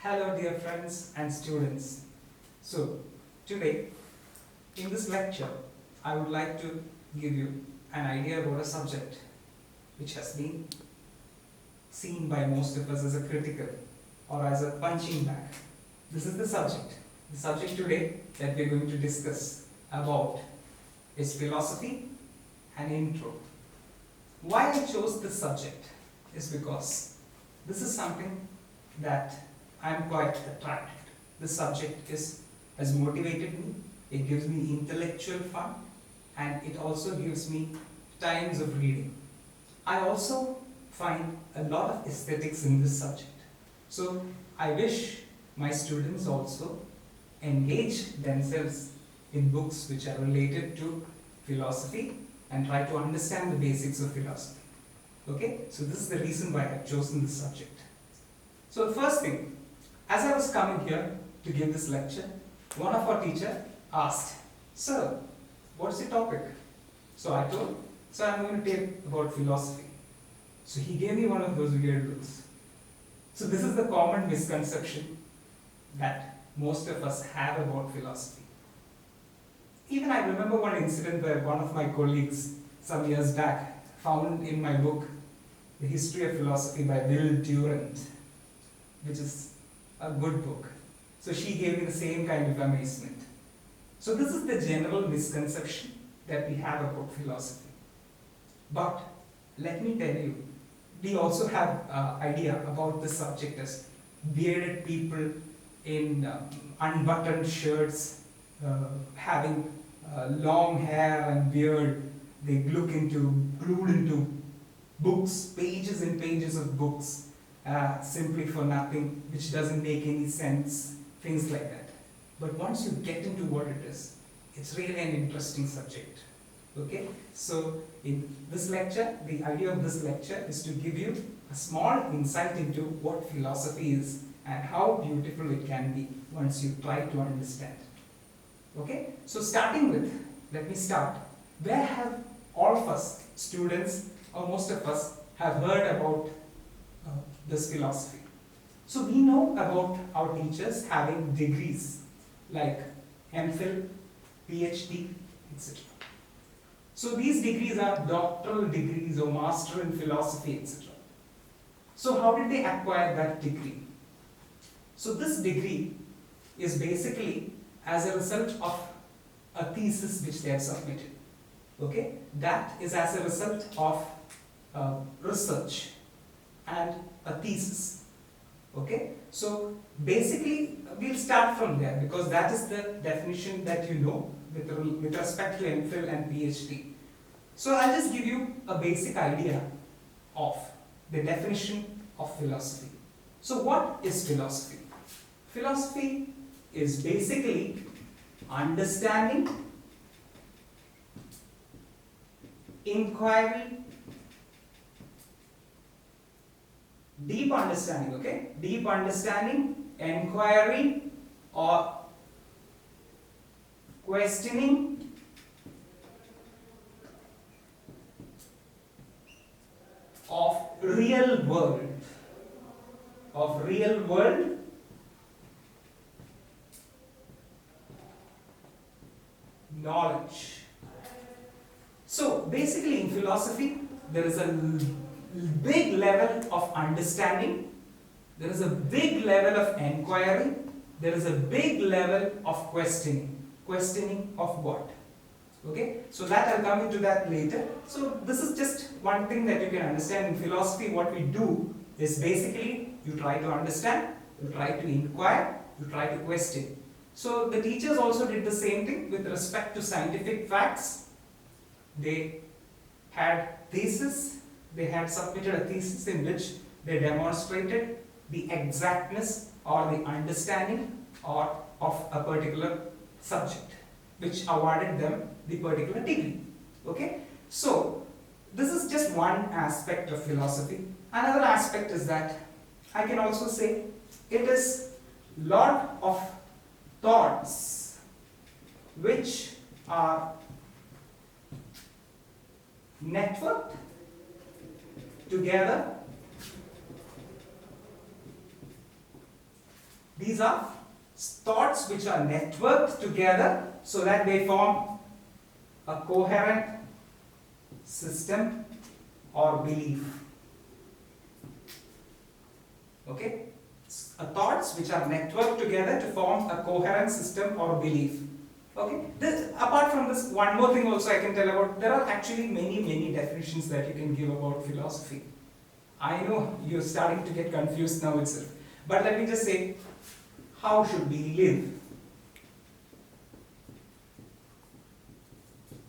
Hello dear friends and students. So today in this lecture I would like to give you an idea about a subject which has been seen by most of us as a critical or as a punching bag. This is the subject. The subject today that we are going to discuss about is philosophy and intro. Why I chose this subject is because this is something that I am quite attracted to. This subject has motivated me, it gives me intellectual fun, and it also gives me times of reading. I also find a lot of aesthetics in this subject. So I wish my students also engage themselves in books which are related to philosophy and try to understand the basics of philosophy. Okay, so this is the reason why I've chosen this subject. So the first thing, as I was coming here to give this lecture, one of our teacher asked, "Sir, what's the topic?" So I told, "Sir, I'm going to take about philosophy." So he gave me one of those weird looks. So this is the common misconception that most of us have about philosophy. Even I remember one incident where one of my colleagues some years back found in my book The History of Philosophy by Will Durant, which is a good book. So she gave me the same kind of amazement. So this is the general misconception that we have about philosophy. But let me tell you, we also have idea about the subject as bearded people in unbuttoned shirts, having long hair and beard. They glued into books, pages and pages of books, simply for nothing, which doesn't make any sense, things like that. But once you get into what it is, it's really an interesting subject. Okay, so in this lecture, the idea of this lecture is to give you a small insight into what philosophy is and how beautiful it can be once you try to understand. Okay, so starting with, let me start. Where have all of us, students, or most of us, have heard about this philosophy? So we know about our teachers having degrees like MPhil, PhD, etc. So these degrees are doctoral degrees or master in philosophy, etc. So how did they acquire that degree? So this degree is basically as a result of a thesis which they have submitted. Okay, that is as a result of research and a thesis. Okay, so basically we'll start from there because that is the definition that you know with respect to MPhil and PhD. So I'll just give you a basic idea of the definition of philosophy. So what is philosophy? Philosophy is basically understanding, inquiry, deep understanding, okay? Deep understanding, inquiry or questioning of real world knowledge. So basically in philosophy there is a big level of understanding, there is a big level of inquiry, there is a big level of questioning. Questioning of what? Okay, so that I'll come into that later. So this is just one thing that you can understand. In philosophy, what we do is basically you try to understand, you try to inquire, you try to question. So the teachers also did the same thing with respect to scientific facts. They had thesis, they had submitted a thesis in which they demonstrated the exactness or the understanding or of a particular subject, which awarded them the particular degree. Okay, so this is just one aspect of philosophy. Another aspect is that I can also say it is lot of thoughts which are networked together These are thoughts which are networked together so that they form a coherent system or belief. Okay? Thoughts which are networked together to form a coherent system or belief. Okay? Apart from this, one more thing also I can tell about, there are actually many definitions that you can give about philosophy. I know you're starting to get confused now itself. But let me just say, how should we live?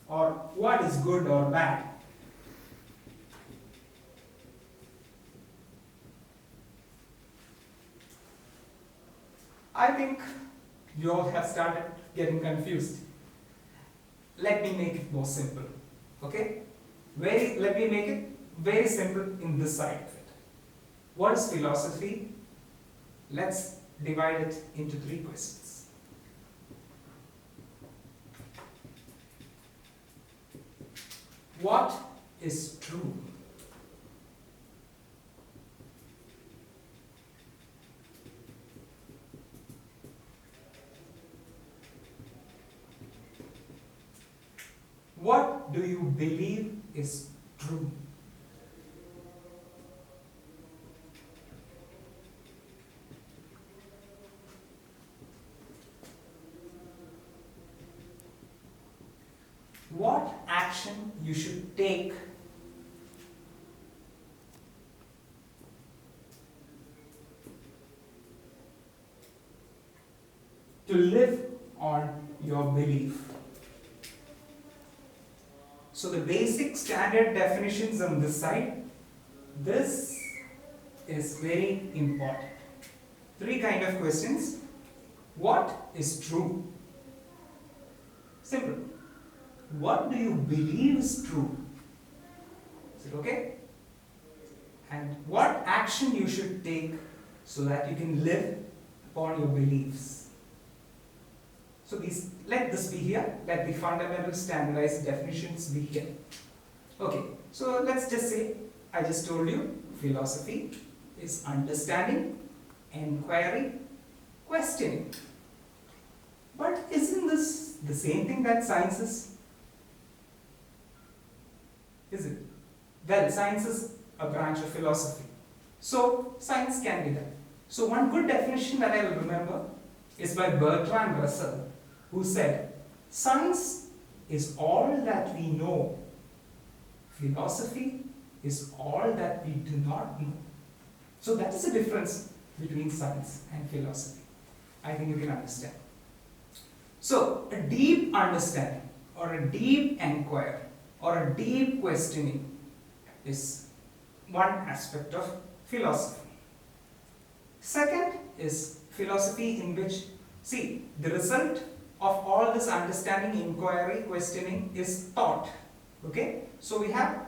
Or what is good or bad? I think you all have started getting confused. Let me make it more simple. Okay? Let me make it very simple in this side of it. What is philosophy? Let's divide it into 3 questions. What is true? What do you believe is true? What action you should take to live on your belief? So the basic standard definitions on this side, this is very important. 3 kind of questions. What is true? Simple. What do you believe is true? Is it okay? And what action you should take so that you can live upon your beliefs? So let this be here. Let the fundamental standardized definitions be here. Okay. So let's just say, I just told you, philosophy is understanding, inquiry, questioning. But isn't this the same thing that science is? Is it? Well, science is a branch of philosophy. So, science can be that. So, one good definition that I will remember is by Bertrand Russell, who said, science is all that we know. Philosophy is all that we do not know. So, that is the difference between science and philosophy. I think you can understand. So, a deep understanding or a deep inquiry or a deep questioning is one aspect of philosophy. Second is philosophy in which, see, the result of all this understanding, inquiry, questioning is thought. Okay? So we have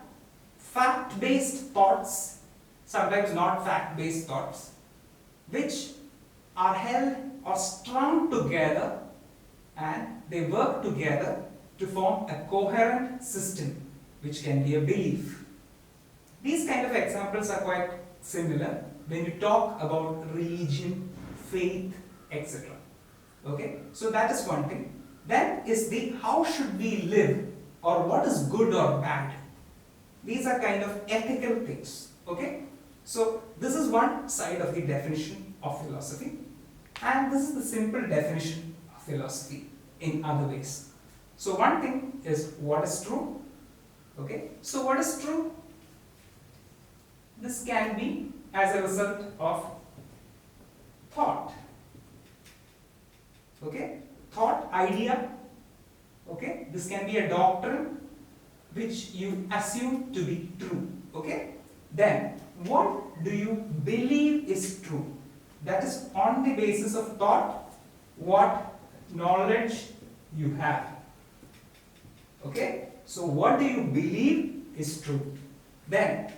fact-based thoughts, sometimes not fact-based thoughts, which are held or strung together and they work together to form a coherent system, which can be a belief. These kind of examples are quite similar when you talk about religion, faith, etc. Okay, so that is one thing. Then is the how should we live or what is good or bad. These are kind of ethical things. Okay, so this is one side of the definition of philosophy, and this is the simple definition of philosophy in other ways. So one thing is what is true. Okay, so what is true? This can be as a result of thought. Okay, thought, idea. Okay, this can be a doctrine which you assume to be true. Okay, then what do you believe is true? That is on the basis of thought, what knowledge you have. Okay, so what do you believe is true? Then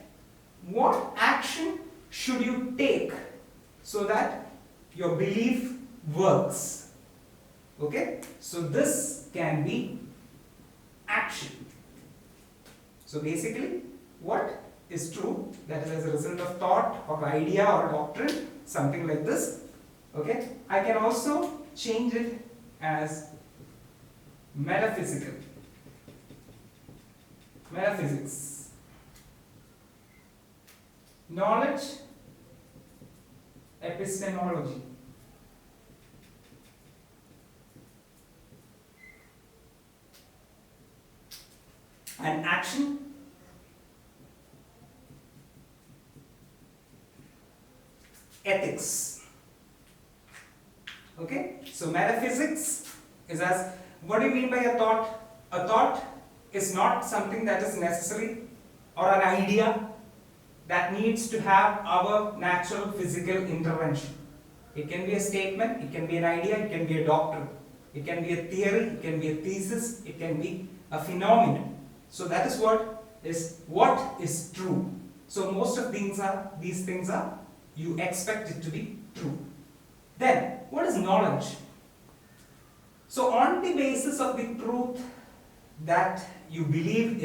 what action should you take so that your belief works? Okay, so this can be action. So basically, what is true, that is as a result of thought or idea or doctrine, something like this. Okay, I can also change it as metaphysical, metaphysics, knowledge, epistemology. And action, ethics. Okay, so metaphysics is as, what do you mean by a thought? A thought is not something that is necessary or an idea that needs to have our natural physical intervention. It can be a statement, it can be an idea, it can be a doctrine, it can be a theory, it can be a thesis, it can be a phenomenon. So that is what is true. So most of these things are you expect it to be true. Then what is knowledge? So on the basis of the truth that you believe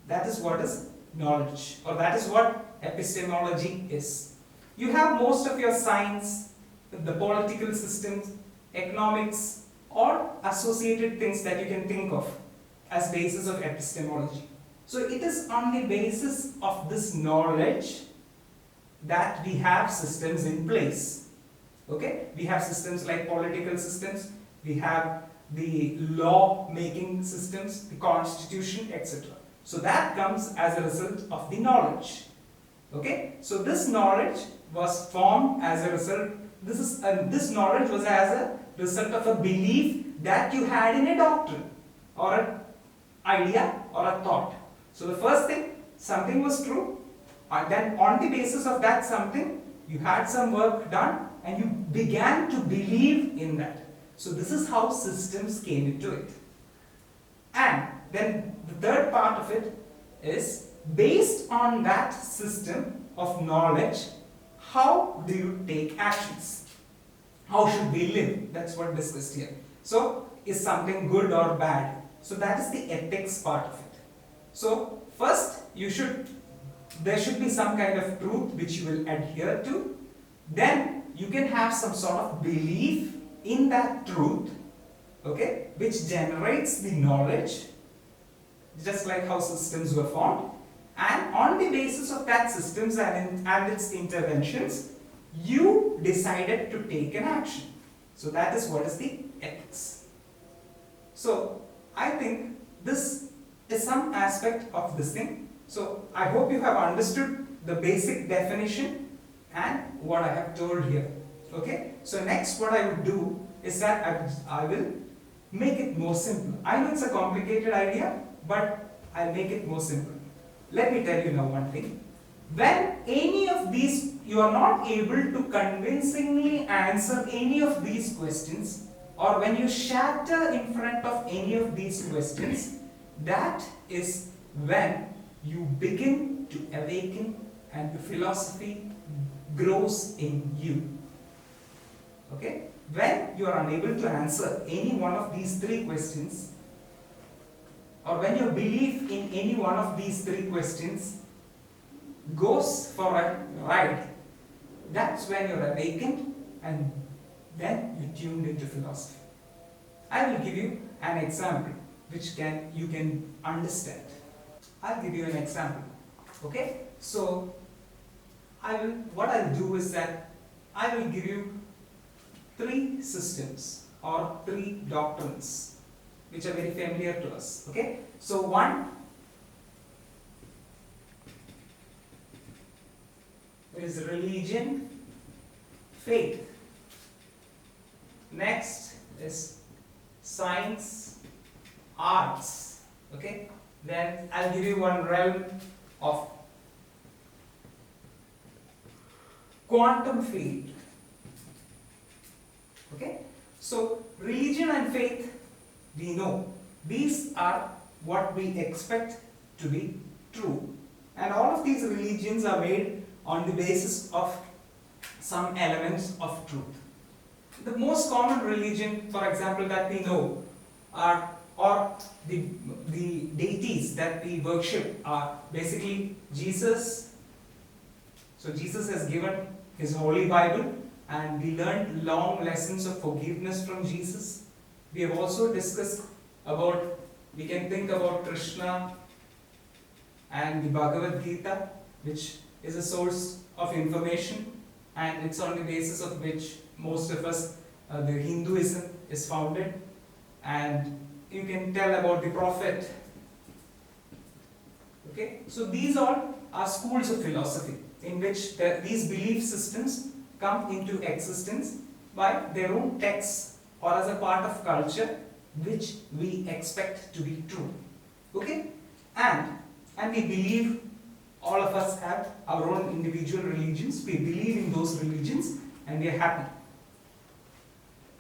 that is what is knowledge, or that is what epistemology is. You have most of your science, the political systems, economics, or associated things that you can think of as basis of epistemology. So it is on the basis of this knowledge that we have systems in place. Okay, we have systems like political systems, we have the law making systems, the constitution, etc. So that comes as a result of the knowledge. Okay, so this knowledge was formed as a result, this knowledge was as a result of a belief that you had in a doctrine or an idea or a thought. So the first thing, something was true, and then on the basis of that something, you had some work done and you began to believe in that. So this is how systems came into it. And then the third part of it is, based on that system of knowledge, how do you take actions? How should we live? That's what discussed here. So, is something good or bad? So that is the ethics part of it. So first, there should be some kind of truth which you will adhere to. Then you can have some sort of belief in that truth, okay, which generates the knowledge, just like how systems were formed. And on the basis of that systems and its interventions, you decided to take an action. So that is what is the ethics. So I think this is some aspect of this thing. So I hope you have understood the basic definition and what I have told here. Okay. So next what I will do is that I will make it more simple. I know it's a complicated idea, but I'll make it more simple. Let me tell you now one thing. When any of these, you are not able to convincingly answer any of these questions, or when you shatter in front of any of these questions, that is when you begin to awaken and the philosophy grows in you. Okay? When you are unable to answer any one of these three questions, or when your belief in any one of these three questions goes for a ride, that's when you're awakened and then you tuned into philosophy. I will give you an example which you can understand. I'll give you an example. Okay? So what I'll do is that I will give you three systems or three doctrines which are very familiar to us. Okay? So one is religion, faith. Next is science, arts. Okay? Then I'll give you one realm of quantum field. Okay? So religion and faith, we know these are what we expect to be true. And all of these religions are made on the basis of some elements of truth. The most common religion, for example, that we know are, or the deities that we worship are basically Jesus, So Jesus has given his Holy Bible, and we learned long lessons of forgiveness from Jesus. We have also discussed about, we can think about Krishna and the Bhagavad Gita, which is a source of information, and it's on the basis of which most of us, the Hinduism is founded. And you can tell about the prophet. Okay, so these all are schools of philosophy in which these belief systems come into existence by their own texts or as a part of culture which we expect to be true. Okay, and we believe, all of us have our own individual religions. We believe in those religions and we are happy.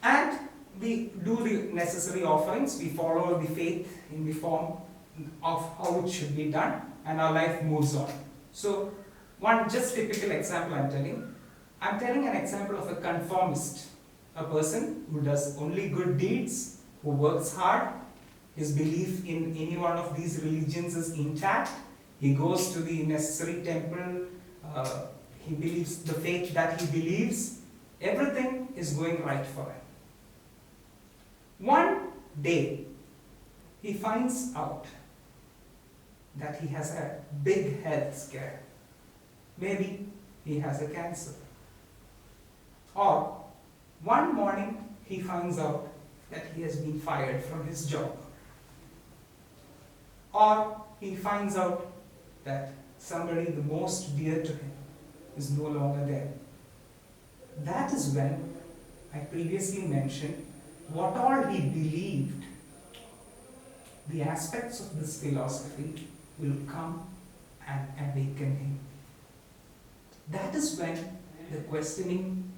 And we do the necessary offerings, we follow the faith in the form of how it should be done, and our life moves on. So, one just typical example I'm telling an example of a conformist, a person who does only good deeds, who works hard, his belief in any one of these religions is intact, he goes to the necessary temple, he believes the faith that he believes, everything is going right for him. One day, he finds out that he has a big health scare. Maybe he has a cancer. Or one morning, he finds out that he has been fired from his job. Or he finds out that somebody the most dear to him is no longer there. That is when I previously mentioned what all he believed, the aspects of this philosophy will come and awaken him. That is when the questioning,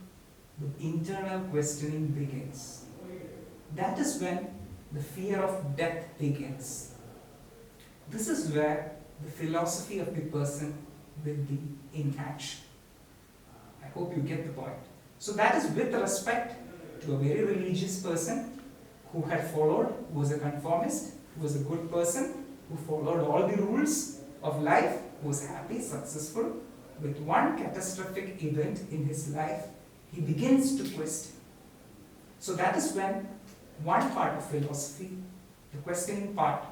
the internal questioning begins. That is when the fear of death begins. This is where the philosophy of the person will be in action. I hope you get the point. So that is with respect to a very religious person who had followed, who was a conformist, who was a good person, who followed all the rules of life, who was happy, successful. With one catastrophic event in his life, he begins to question. So that is when one part of philosophy, the questioning part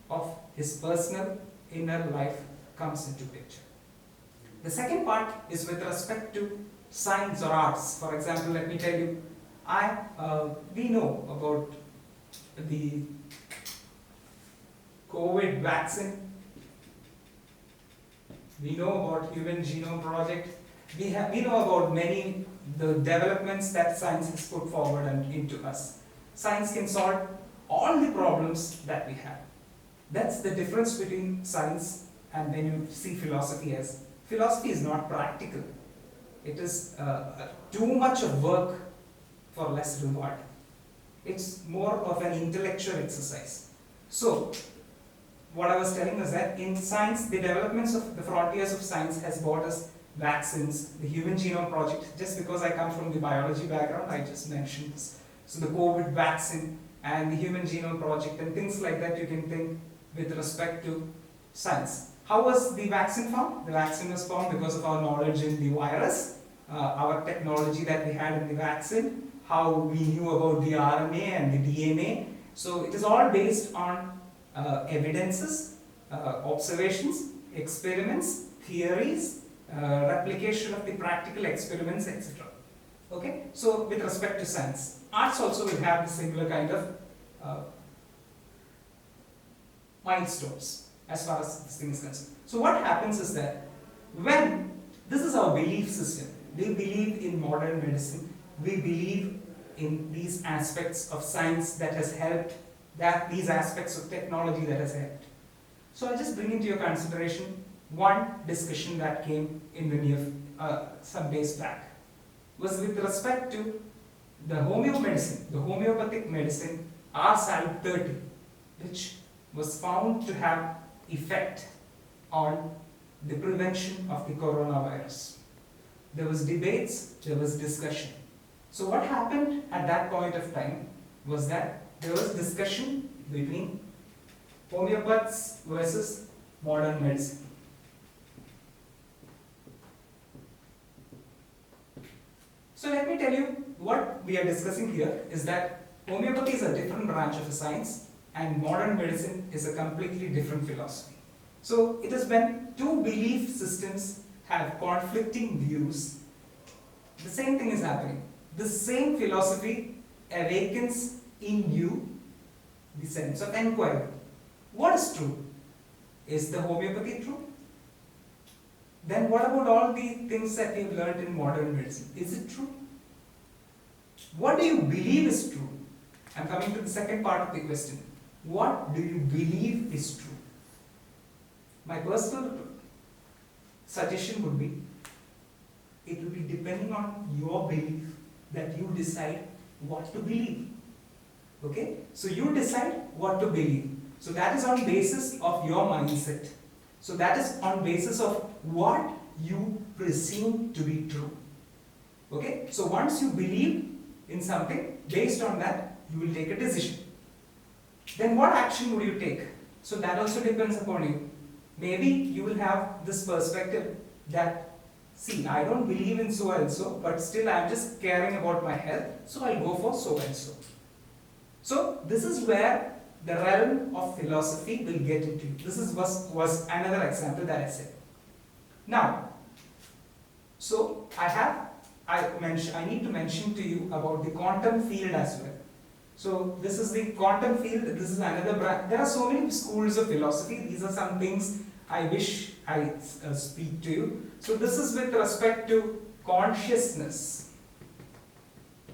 of his personal inner life, comes into picture. The second part is with respect to science or arts. For example, let me tell you, we know about the COVID vaccine. We know about Human Genome Project. We know about many the developments that science has put forward and into us. Science can solve all the problems that we have. That's the difference between science and when you see philosophy as. Philosophy is not practical. It is too much of work for less reward. It's more of an intellectual exercise. So, what I was telling was that in science, the developments of the frontiers of science has brought us vaccines, the Human Genome Project. Just because I come from the biology background, I just mentioned this. So the COVID vaccine and the Human Genome Project and things like that you can think with respect to science. How was the vaccine found? The vaccine was found because of our knowledge in the virus, our technology that we had in the vaccine, how we knew about the RNA and the DNA. So it is all based on evidences, observations, experiments, theories, replication of the practical experiments, etc. Okay, so with respect to science, arts also will have the similar kind of milestones as far as this thing is concerned. So what happens is that when this is our belief system, we believe in modern medicine, we believe in these aspects of science that has helped, that these aspects of technology that has helped. So I'll just bring into your consideration one discussion that came in the near some days back, was with respect to the homeopathic medicine R-Sal-30, which was found to have effect on the prevention of the coronavirus. There was debates, there was discussion. So what happened at that point of time was that there was discussion between homeopaths versus modern medicine. So let me tell you what we are discussing here is that homeopathy is a different branch of a science and modern medicine is a completely different philosophy. So it is when two belief systems have conflicting views, the same thing is happening. The same philosophy awakens in you the sense of enquiry. What is true? Is the homeopathy true? Then what about all the things that we have learned in modern medicine? Is it true? What do you believe is true? I am coming to the second part of the question. What do you believe is true? My personal suggestion would be, it will be depending on your belief that you decide what to believe. Okay? So you decide what to believe. So that is on basis of your mindset. So that is on basis of what you presume to be true. Okay? So once you believe in something, based on that, you will take a decision. Then what action would you take? So that also depends upon you. Maybe you will have this perspective that, see, I don't believe in so and so, but still I am just caring about my health, so I'll go for so and so. So this is where the realm of philosophy will get into. This was another example that I said. Now, so I need to mention to you about the quantum field as well. So this is the quantum field, this is another branch. There are so many schools of philosophy. These are some things I wish I speak to you. So this is with respect to consciousness.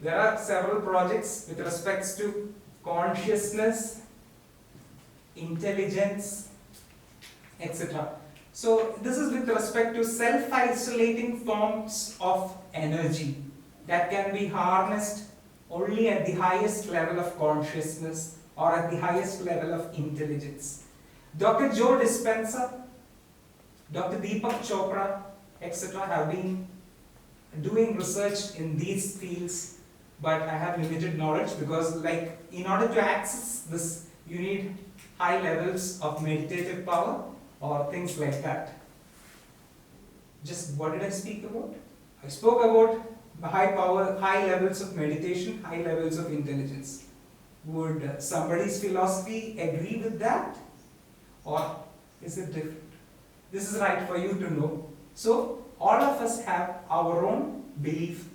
There are several projects with respect to consciousness, intelligence, etc. So this is with respect to self-isolating forms of energy that can be harnessed only at the highest level of consciousness or at the highest level of intelligence. Dr. Joe Dispenza, Dr. Deepak Chopra, etc. have been doing research in these fields, but I have limited knowledge because, like, in order to access this, you need high levels of meditative power or things like that. Just what did I speak about? I spoke about high power, high levels of meditation, high levels of intelligence. Would somebody's philosophy agree with that? Or is it different? This is right for you to know. So, all of us have our own belief,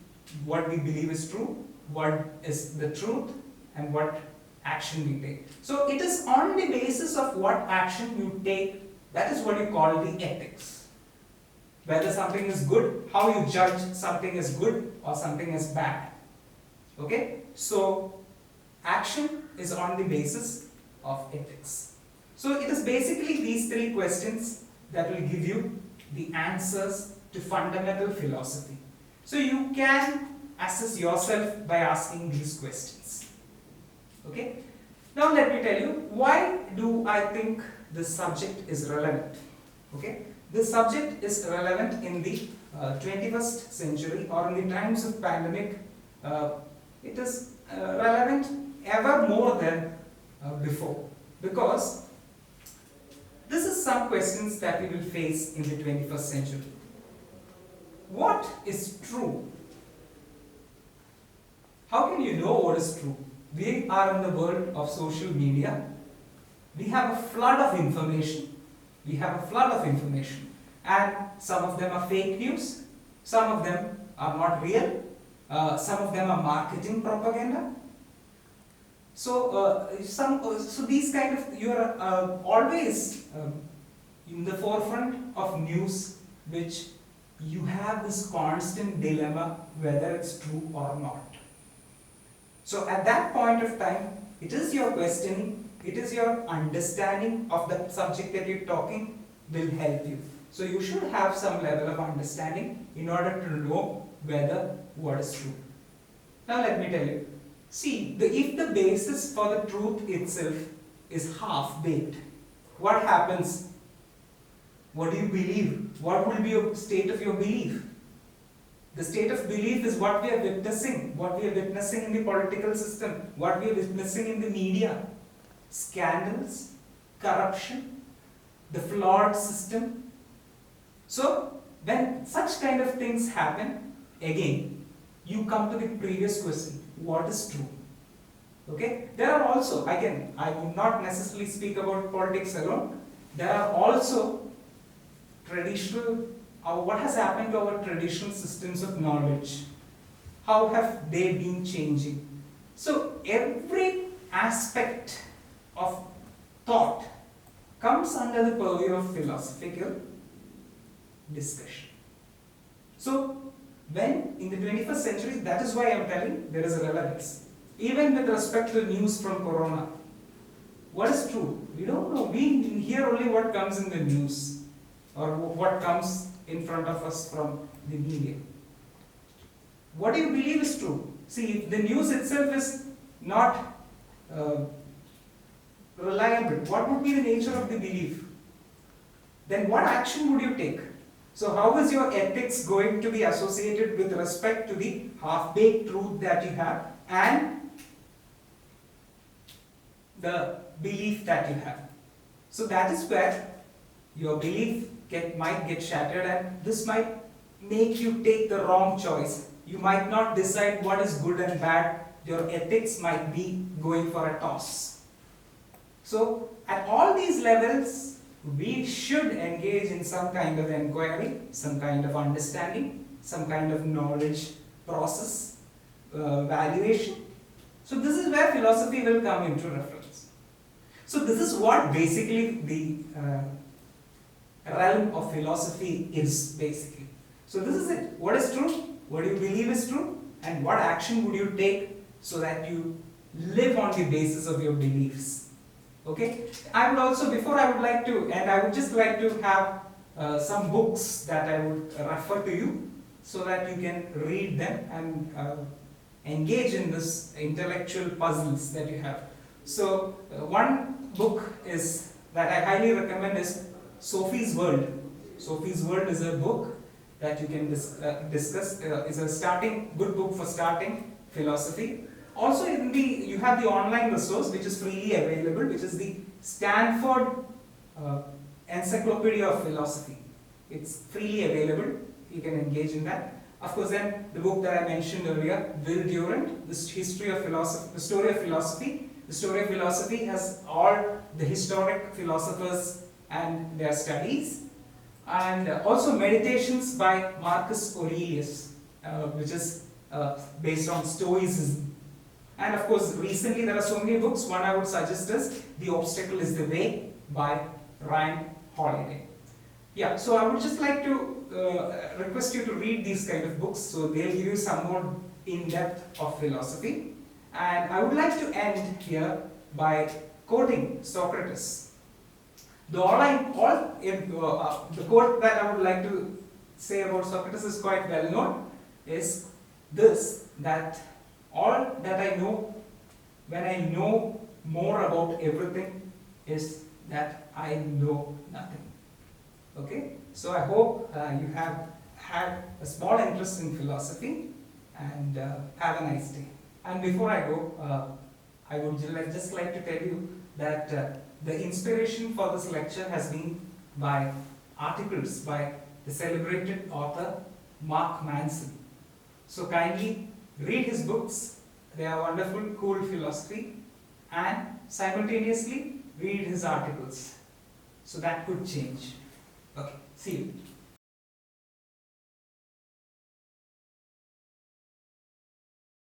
what we believe is true, what is the truth, and what action we take. So, it is on the basis of what action you take, that is what you call the ethics. Whether something is good, how you judge something is good or something is bad. Okay? So, action is on the basis of ethics. So, it is basically these three questions that will give you the answers to fundamental philosophy. So, you can assess yourself by asking these questions. Okay? Now, let me tell you, why do I think this subject is relevant? Okay? This subject is relevant in the 21st century or in the times of pandemic. It is relevant ever more than before, because this is some questions that we will face in the 21st century. What is true? How can you know what is true? We are in the world of social media. We have a flood of information. And some of them are fake news, some of them are not real, some of them are marketing propaganda. So, these kind of, you are always in the forefront of news, which you have this constant dilemma whether it's true or not. So, at that point of time, it is your questioning, it is your understanding of the subject that you're talking will help you. So, you should have some level of understanding in order to know whether what is true. Now, let me tell you. See, if the basis for the truth itself is half-baked, what happens? What do you believe? What will be your state of your belief? The state of belief is what we are witnessing in the political system, what we are witnessing in the media. Scandals, corruption, the flawed system. So, when such kind of things happen, again, you come to the previous question, what is true? Okay, there are also, I would not necessarily speak about politics alone, there are also traditional, what has happened to our traditional systems of knowledge? How have they been changing? So every aspect of thought comes under the purview of philosophical discussion. So when in the 21st century, that is why I am telling there is a relevance. Even with respect to news from Corona, what is true? We don't know. We hear only what comes in the news or what comes in front of us from the media. What do you believe is true? See, if the news itself is not reliable, what would be the nature of the belief? Then what action would you take? So how is your ethics going to be associated with respect to the half-baked truth that you have and the belief that you have? So that is where your belief might get shattered, and this might make you take the wrong choice. You might not decide what is good and bad. Your ethics might be going for a toss. So at all these levels, we should engage in some kind of inquiry, some kind of understanding, some kind of knowledge process, valuation. So this is where philosophy will come into reference. So this is what basically the realm of philosophy is basically. So this is it. What is true? What do you believe is true? And what action would you take so that you live on the basis of your beliefs? Okay. I would also, before I would like to, and I would just like to have some books that I would refer to you so that you can read them and engage in this intellectual puzzles that you have. So one book is that I highly recommend is Sophie's World. Sophie's World is a book that you can discuss. Is a good book for starting philosophy. Also, you have the online resource which is freely available, which is the Stanford Encyclopedia of Philosophy. It's freely available. You can engage in that. Of course, then the book that I mentioned earlier, Will Durant, The Story of Philosophy. The Story of Philosophy has all the historic philosophers and their studies, and also Meditations by Marcus Aurelius, which is based on Stoicism. And of course, recently there are so many books. One I would suggest is The Obstacle is the Way by Ryan Holiday. Yeah, so I would just like to request you to read these kind of books, so they'll give you some more in-depth of philosophy. And I would like to end here by quoting Socrates. The quote that I would like to say about Socrates is quite well known, is this, that all that I know when I know more about everything is that I know nothing. Okay, so I hope you have had a small interest in philosophy, and have a nice day. And before I go, I would just like to tell you that the inspiration for this lecture has been by articles by the celebrated author Mark Manson. So kindly read his books. They are wonderful, cool philosophy, and simultaneously read his articles. So that could change. Okay, see you.